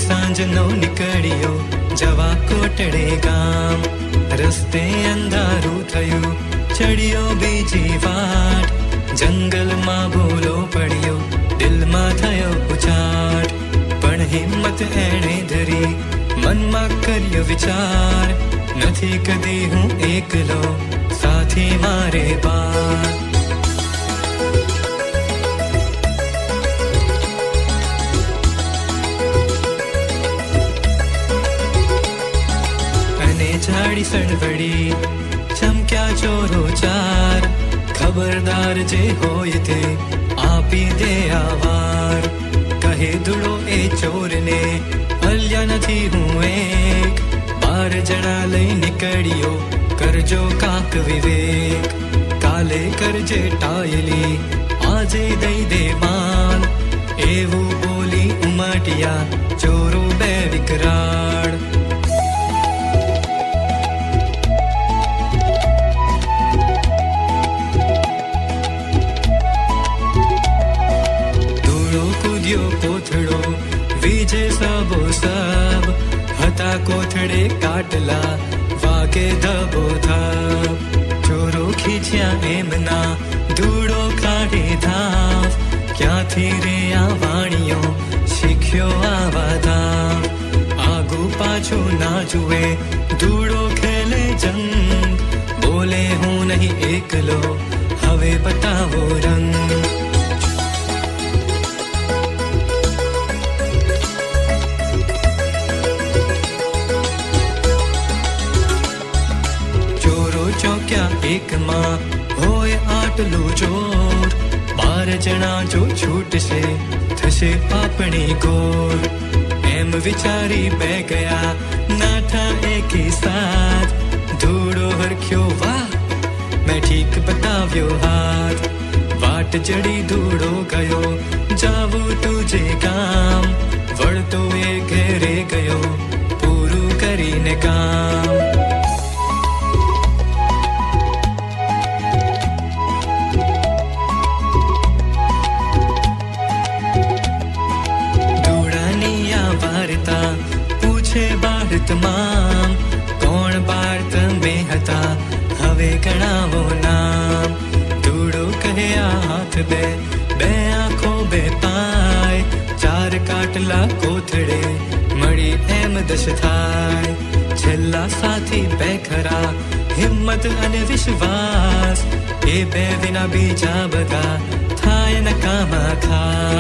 સાંજનો નીકળ્યો જવા કોટડે ગામ. રસ્તે અંધારું થયું, ચડ્યો બીજી વાટ. જંગલમાં ભૂલો પડ્યો, દિલમાં થયો ઉછાટ. પણ હિંમત એણે ધરી, મનમાં કર્યો વિચાર. નથી કદી હું એકલો, સાથી મારે પાર. ઝાડી સડવડી ચમક્યા ચોરો ચાર. ખબરદાર જે હોય તે આપી દે આવાર. કહે ધૂળો એ ચોરને, અલ્યા નથી હું એક. 12 જણા લઈ નીકળ્યો, કરજો કાક વિવેક. કાલે કરજે ટાયલી, આજે દઈ દે માન. એવું બોલી ઉમટ્યા ચોરો બે વિકરાળ. કોથળો વીજે સબો સબ. હતા કોથળે કાટલા, વાગે ધબો ધબ. ચોરો ખીચ્યા એમના, ધૂળો કાઢે ધાવ. ક્યાંથી રે આ વાણીઓ, શીખ્યો આવા ધામ. આગુ પાછું ના જુએ, ધૂળો ખેલે જંગ. બોલે હું નહીં એકલો, હવે બતાવો રંગ. એકમાં હોય આટલું જોર. 12 જણા જો છૂટશે, થશે આપણી ગોર. એમ વિચારી બે ગયા, નાઠા એકી સાથ. ધૂળો હરખ્યો વાહ, મેં ઠીક બતાવ્યો હાથ. વાટ ચડી ધૂળો ગયો, જાવું તુજે ગામ. વળતો એ ઘેરે ગયો, પૂરું કરીને કામ. પૂછે બાર તમામ, કોણ બાર તમે હતા, હવે ગણાવો નામ. ધૂળો કહે આ હાથ બે, બે આંખો બે પાય. 4 કાટલા કોથળે મળી એમ 10 થાય. છેલ્લા સાથી બે ખરા, હિંમત અને વિશ્વાસ. એ બે વિના બીજા બધા થાય નકામા ખા.